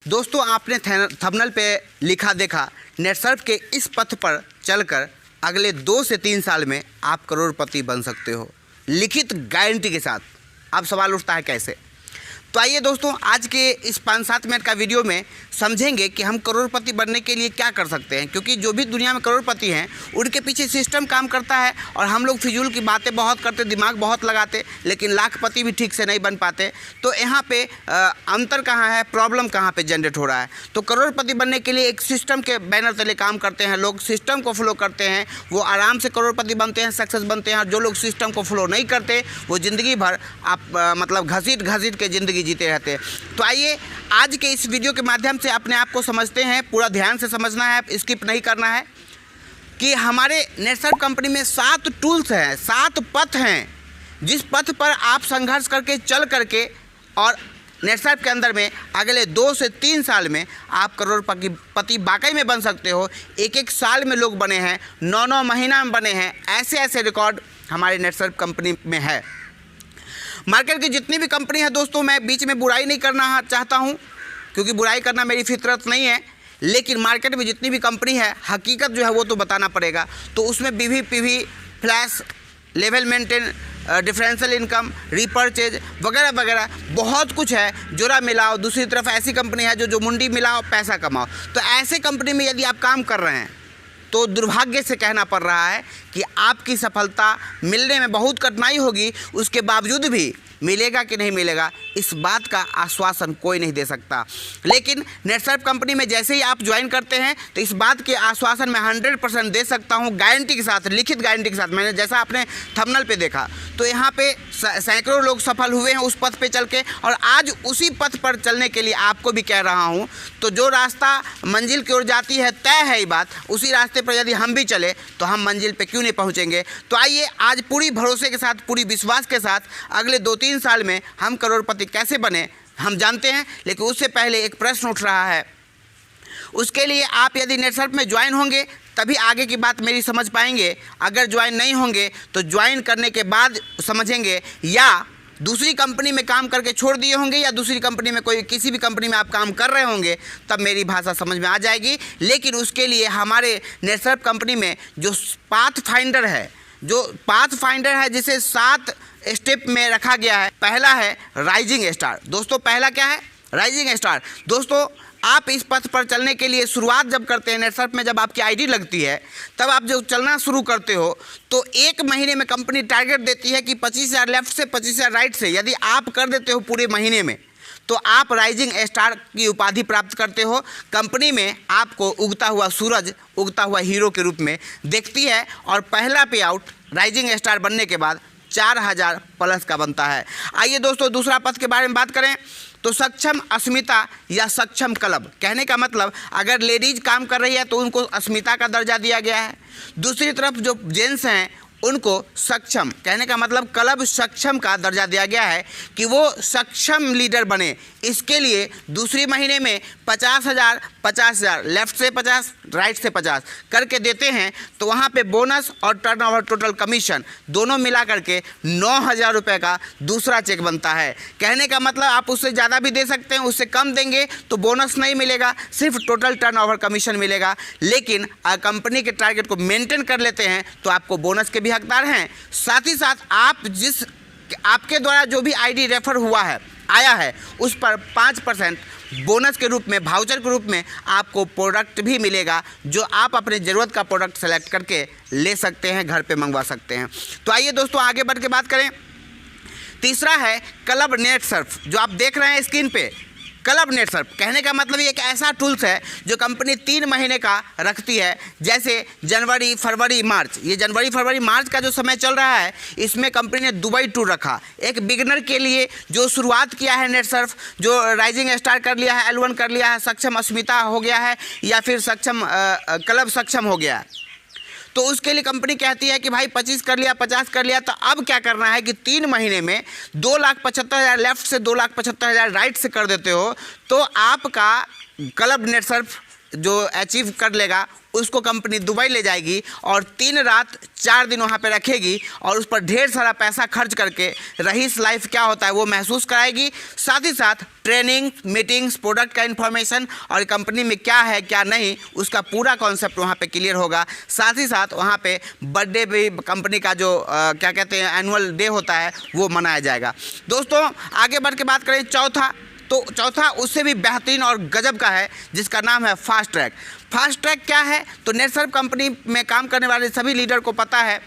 दोस्तों आपने थंबनेल पे लिखा देखा, नेटसर्फ के इस पथ पर चलकर अगले 2 से 3 साल में आप करोड़पति बन सकते हो, लिखित गारंटी के साथ। अब सवाल उठता है कैसे? तो आइए दोस्तों, आज के इस 5-7 मिनट का वीडियो में समझेंगे कि हम करोड़पति बनने के लिए क्या कर सकते हैं। क्योंकि जो भी दुनिया में करोड़पति हैं उनके पीछे सिस्टम काम करता है और हम लोग फिजूल की बातें बहुत करते, दिमाग बहुत लगाते, लेकिन लाखपति भी ठीक से नहीं बन पाते। तो यहाँ पे अंतर कहाँ है, प्रॉब्लम कहाँ पे जनरेट हो रहा है? तो करोड़पति बनने के लिए एक सिस्टम के बैनर तले काम करते हैं लोग, सिस्टम को फॉलो करते हैं, वो आराम से करोड़पति बनते हैं, सक्सेस बनते हैं। और जो लोग सिस्टम को फॉलो नहीं करते वो ज़िंदगी भर मतलब घसीट के ज़िंदगी जीते रहते हैं। तो आइए आज के इस वीडियो के माध्यम से अपने आप को समझते हैं, पूरा ध्यान से समझना है, स्किप नहीं करना है। कि हमारे नेटसर्फ कंपनी में 7 टूल्स हैं, 7 पथ हैं, जिस पथ पर आप संघर्ष करके चल करके और नेटसर्फ के अंदर में अगले 2 से 3 साल में आप करोड़पति वाकई में बन सकते हो। 1-1 साल में लोग बने हैं, 9-9 महीना में बने हैं, ऐसे रिकॉर्ड हमारे नेटसर्फ कंपनी में है। मार्केट की जितनी भी कंपनी है दोस्तों, मैं बीच में बुराई नहीं करना चाहता हूं, क्योंकि बुराई करना मेरी फितरत नहीं है, लेकिन मार्केट में जितनी भी कंपनी है हकीकत जो है वो तो बताना पड़ेगा। तो उसमें बीवी PV, flash, level maintain, differential income, repurchase वगैरह वगैरह बहुत कुछ है। जोड़ा मिलाओ, दूसरी तरफ ऐसी कंपनी है जो मुंडी मिलाओ पैसा कमाओ। तो ऐसे कंपनी में यदि आप काम कर रहे हैं तो दुर्भाग्य से कहना पड़ रहा है कि आपकी सफलता मिलने में बहुत कठिनाई होगी। उसके बावजूद भी मिलेगा कि नहीं मिलेगा, इस बात का आश्वासन कोई नहीं दे सकता। लेकिन नेटसर्फ कंपनी में जैसे ही आप ज्वाइन करते हैं तो इस बात के आश्वासन मैं 100% दे सकता हूं, गारंटी के साथ, लिखित गारंटी के साथ। मैंने जैसा आपने थंबनेल पे देखा, तो यहाँ पे सैकड़ों लोग सफल हुए हैं उस पथ पे चल के, और आज उसी पथ पर चलने के लिए आपको भी कह रहा हूँ। तो जो रास्ता मंजिल की ओर जाती है, तय है ये बात, उसी रास्ते पर यदि हम भी चले तो हम मंजिल पे क्यों नहीं पहुँचेंगे। तो आइए आज पूरी भरोसे के साथ, पूरी विश्वास के साथ अगले 2-3 साल में हम करोड़पति कैसे बने हम जानते हैं। लेकिन उससे पहले एक प्रश्न उठ रहा है, उसके लिए आप यदि नेटसर्फ में ज्वाइन होंगे तभी आगे की बात मेरी समझ पाएंगे। अगर ज्वाइन नहीं होंगे तो ज्वाइन करने के बाद समझेंगे, या दूसरी कंपनी में काम करके छोड़ दिए होंगे, या दूसरी कंपनी में किसी भी कंपनी में आप काम कर रहे होंगे, तब मेरी भाषा समझ में आ जाएगी। लेकिन उसके लिए हमारे नेटसर्फ कंपनी में जो पाथ फाइंडर है, जिसे 7 स्टेप में रखा गया है। पहला है राइजिंग स्टार। दोस्तों पहला क्या है? Rising star. दोस्तों आप इस पथ पर चलने के लिए शुरुआत जब करते हैं नेटसर्फ में, जब आपकी आईडी लगती है, तब आप जब चलना शुरू करते हो तो 1 महीने में कंपनी टारगेट देती है कि 25,000 लेफ्ट से 25,000 राइट से यदि आप कर देते हो पूरे महीने में, तो आप राइजिंग स्टार की उपाधि प्राप्त करते हो। कंपनी में आपको उगता हुआ सूरज, उगता हुआ हीरो के रूप में देखती है। और पहला पे आउट राइजिंग स्टार बनने के बाद 4,000 प्लस का बनता है। आइए दोस्तों दूसरा पथ के बारे में बात करें तो सक्षम अस्मिता या सक्षम क्लब। कहने का मतलब, अगर लेडीज काम कर रही है तो उनको अस्मिता का दर्जा दिया गया है। दूसरी तरफ जो जेंट्स हैं उनको सक्षम, कहने का मतलब क्लब सक्षम का दर्जा दिया गया है कि वो सक्षम लीडर बने। इसके लिए दूसरी महीने में 50,000 लेफ्ट से 50 राइट से 50 करके देते हैं। तो वहाँ पे बोनस और टर्नओवर टोटल कमीशन दोनों मिला करके 9,000 रुपये का दूसरा चेक बनता है। कहने का मतलब आप उससे ज़्यादा भी दे सकते हैं, उससे कम देंगे तो बोनस नहीं मिलेगा, सिर्फ टोटल टर्नओवर कमीशन मिलेगा। लेकिन कंपनी के टारगेट को मेंटेन कर लेते हैं तो आपको बोनस के भी हकदार हैं। साथ ही साथ आपके द्वारा जो भी आईडी रेफर हुआ है, आया है, उस पर 5% बोनस के रूप में, वाउचर के रूप में आपको प्रोडक्ट भी मिलेगा, जो आप अपने ज़रूरत का प्रोडक्ट सेलेक्ट करके ले सकते हैं, घर पे मंगवा सकते हैं। तो आइए दोस्तों आगे बढ़ के बात करें। तीसरा है क्लब नेटसर्फ, जो आप देख रहे हैं स्क्रीन पे। क्लब नेटसर्फ कहने का मतलब ये एक ऐसा टूल्स है जो कंपनी 3 महीने का रखती है। जैसे जनवरी, फरवरी, मार्च, ये जनवरी, फरवरी, मार्च का जो समय चल रहा है, इसमें कंपनी ने दुबई टूर रखा। एक बिगिनर के लिए जो शुरुआत किया है नेटसर्फ, जो राइजिंग स्टार कर लिया है, L1 कर लिया है, सक्षम अस्मिता हो गया है, या फिर सक्षम क्लब सक्षम हो गया है, तो उसके लिए कंपनी कहती है कि भाई 25 कर लिया, 50 कर लिया, तो अब क्या करना है कि 3 महीने में 2,75,000 लेफ्ट से 2,75,000 राइट से कर देते हो, तो आपका क्लब नेटसर्फ जो अचीव कर लेगा उसको कंपनी दुबई ले जाएगी और 3 रात 4 दिन वहाँ पे रखेगी और उस पर ढेर सारा पैसा खर्च करके रईस लाइफ क्या होता है वो महसूस कराएगी। साथ ही साथ ट्रेनिंग, मीटिंग्स, प्रोडक्ट का इन्फॉर्मेशन और कंपनी में क्या है क्या नहीं उसका पूरा कॉन्सेप्ट वहाँ पे क्लियर होगा। साथ ही साथ वहाँ पे बर्थडे भी कंपनी का जो क्या कहते हैं एनुअल डे होता है वो मनाया जाएगा। दोस्तों आगे बढ़ के बात करें चौथा उससे भी बेहतरीन और गजब का है जिसका नाम है फास्ट ट्रैक। फास्ट ट्रैक क्या है तो नेटसर्फ कंपनी में काम करने वाले सभी लीडर को पता है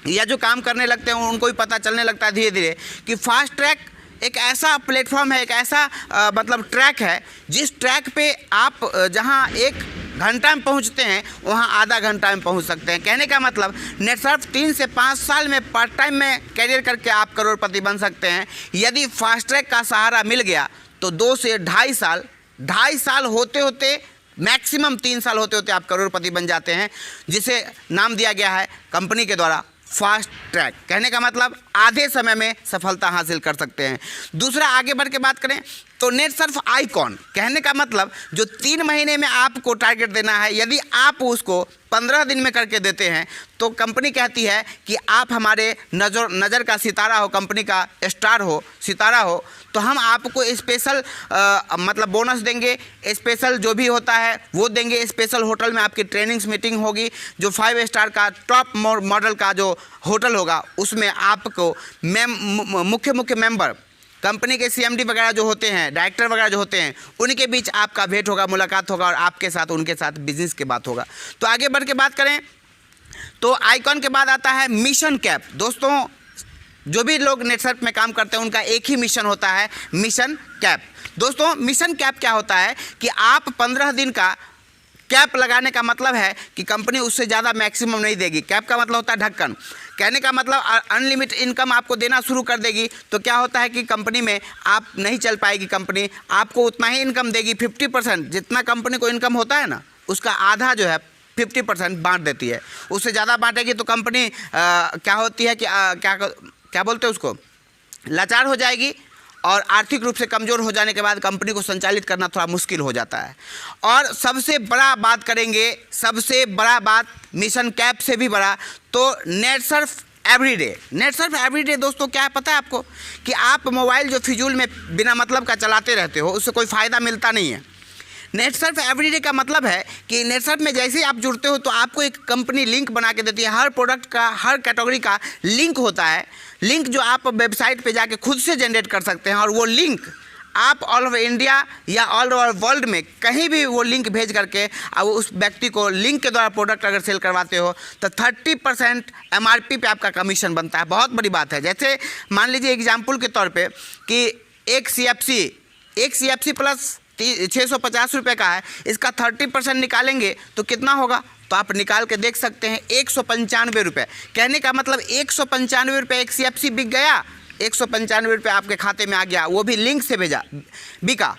या जो काम करने लगते हैं उनको भी पता चलने लगता है धीरे धीरे कि फास्ट ट्रैक एक ऐसा प्लेटफॉर्म है, एक ऐसा मतलब ट्रैक है जिस ट्रैक पे आप जहां 1 घंटा में पहुंचते हैं वहां आधा घंटा में पहुंच सकते हैं। कहने का मतलब नेटसर्फ 3 से 5 साल में पार्ट टाइम में कैरियर करके आप करोड़पति बन सकते हैं। यदि फास्ट ट्रैक का सहारा मिल गया तो 2 से ढाई साल होते होते मैक्सिमम 3 साल होते होते आप करोड़पति बन जाते हैं, जिसे नाम दिया गया है कंपनी के द्वारा फास्ट ट्रैक। कहने का मतलब आधे समय में सफलता हासिल कर सकते हैं। दूसरा आगे बढ़ के बात करें तो नेटसर्फ आइकॉन, कहने का मतलब जो 3 महीने में आपको टारगेट देना है यदि आप उसको 15 दिन में करके देते हैं तो कंपनी कहती है कि आप हमारे नज़र का सितारा हो, कंपनी का स्टार हो, सितारा हो, तो हम आपको स्पेशल मतलब बोनस देंगे, स्पेशल जो भी होता है वो देंगे। स्पेशल होटल में आपकी ट्रेनिंग्स मीटिंग होगी, जो 5 स्टार का टॉप मॉडल का जो होटल होगा उसमें आपको मुख्य मेंबर कंपनी के CMD वगैरह जो होते हैं, डायरेक्टर वगैरह जो होते हैं, उनके बीच आपका भेंट होगा, मुलाकात होगा और आपके साथ उनके साथ बिजनेस की बात होगा। तो आगे बढ़ के बात करें तो आइकॉन के बाद आता है मिशन कैप। दोस्तों जो भी लोग नेटसर्फ में काम करते हैं उनका एक ही मिशन होता है, मिशन कैप। दोस्तों मिशन कैप क्या होता है कि आप 15 दिन का कैप लगाने का मतलब है कि कंपनी उससे ज़्यादा मैक्सिमम नहीं देगी। कैप का मतलब होता है ढक्कन। कहने का मतलब अनलिमिटेड इनकम आपको देना शुरू कर देगी तो क्या होता है कि कंपनी में आप नहीं चल पाएगी। कंपनी आपको उतना ही इनकम देगी, 50%। जितना कंपनी को इनकम होता है ना उसका आधा जो है 50% बांट देती है। उससे ज़्यादा बांटेगी तो कंपनी क्या होती है कि क्या बोलते हैं उसको, लाचार हो जाएगी और आर्थिक रूप से कमज़ोर हो जाने के बाद कंपनी को संचालित करना थोड़ा मुश्किल हो जाता है। और सबसे बड़ा बात करेंगे, सबसे बड़ा बात मिशन कैप से भी बड़ा तो नेटसर्फ एवरीडे। नेटसर्फ एवरीडे दोस्तों क्या है पता है आपको कि आप मोबाइल जो फिजूल में बिना मतलब का चलाते रहते हो उससे कोई फ़ायदा मिलता नहीं है। नेटसर्फ एवरीडे का मतलब है कि नेटसर्फ में जैसे ही आप जुड़ते हो तो आपको एक कंपनी लिंक बना के देती है। हर प्रोडक्ट का, हर कैटेगरी का लिंक होता है, लिंक जो आप वेबसाइट पे जाके खुद से जनरेट कर सकते हैं और वो लिंक आप ऑल ओवर इंडिया या ऑल ओवर वर्ल्ड में कहीं भी वो लिंक भेज करके अब उस व्यक्ति को लिंक के द्वारा प्रोडक्ट अगर सेल करवाते हो तो 30% MRP पे आपका कमीशन बनता है। बहुत बड़ी बात है। जैसे मान लीजिए एग्जाम्पल के तौर पर कि एक CFC प्लस 650 रुपये का है, इसका 30% निकालेंगे तो कितना होगा तो आप निकाल के देख सकते हैं 195 रुपये। कहने का मतलब 195 रुपये एक CFC बिक गया, 195 रुपये आपके खाते में आ गया, वो भी लिंक से बिका।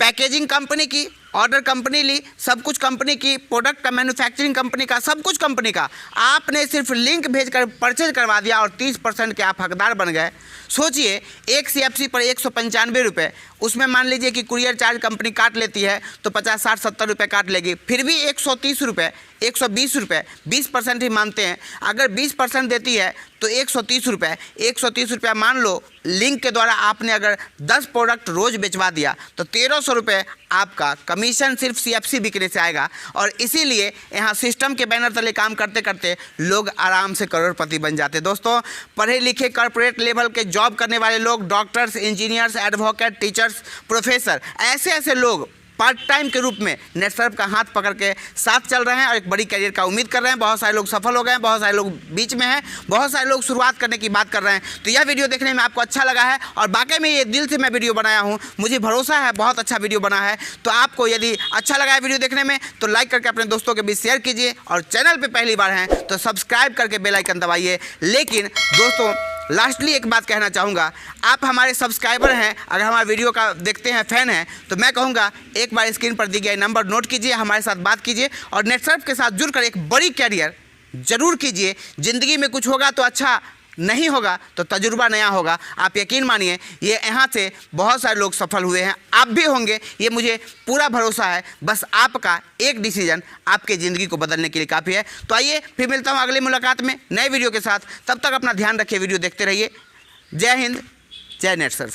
पैकेजिंग कंपनी की, ऑर्डर कंपनी ली, सब कुछ कंपनी की, प्रोडक्ट का मैन्युफैक्चरिंग कंपनी का, सब कुछ कंपनी का। आपने सिर्फ लिंक भेजकर परचेज करवा दिया और 30% के आप हकदार बन गए। सोचिए एक CFC पर 195 रुपये, उसमें मान लीजिए कि कुरियर चार्ज कंपनी काट लेती है तो 50, 60, 70 रुपये काट लेगी, फिर भी 130 रुपये, 120 रुपये, 20% ही मानते हैं। अगर 20% देती है तो 130 रुपये, 130 रुपया मान लो लिंक के द्वारा आपने अगर 10 प्रोडक्ट रोज़ बेचवा दिया तो 1300 रुपये आपका कमीशन सिर्फ CFC बिकने से आएगा। और इसीलिए यहाँ सिस्टम के बैनर तले काम करते करते लोग आराम से करोड़पति बन जाते। दोस्तों पढ़े लिखे कॉर्पोरेट लेवल के जॉब करने वाले लोग, doctors, engineers, advocate, teachers, professor, ऐसे लोग पार्ट टाइम के रूप में नेटसर्फ का हाथ पकड़ के साथ चल रहे हैं और एक बड़ी करियर का उम्मीद कर रहे हैं। बहुत सारे लोग सफल हो गए हैं, बहुत सारे लोग बीच में हैं, बहुत सारे लोग शुरुआत करने की बात कर रहे हैं। तो यह वीडियो देखने में आपको अच्छा लगा है और वाकई में ये दिल से मैं वीडियो बनाया हूँ, मुझे भरोसा है बहुत अच्छा वीडियो बना है। तो आपको यदि अच्छा लगा है वीडियो देखने में तो लाइक करके अपने दोस्तों के बीच शेयर कीजिए और चैनल पर पहली बार हैं तो सब्सक्राइब करके बेल आइकन दबाइए। लेकिन दोस्तों लास्टली एक बात कहना चाहूँगा, आप हमारे सब्सक्राइबर हैं, अगर हमारे वीडियो का देखते हैं, फ़ैन हैं, तो मैं कहूँगा एक बार स्क्रीन पर दी गई नंबर नोट कीजिए, हमारे साथ बात कीजिए और नेटसर्फ के साथ जुड़कर एक बड़ी कैरियर जरूर कीजिए। ज़िंदगी में कुछ होगा तो अच्छा नहीं होगा तो तजुर्बा नया होगा। आप यकीन मानिए ये यहाँ से बहुत सारे लोग सफल हुए हैं, आप भी होंगे, ये मुझे पूरा भरोसा है। बस आपका एक डिसीजन आपके ज़िंदगी को बदलने के लिए काफ़ी है। तो आइए फिर मिलता हूँ अगली मुलाकात में नए वीडियो के साथ। तब तक अपना ध्यान रखिए, वीडियो देखते रहिए। जय हिंद, जय नेटसर्फ।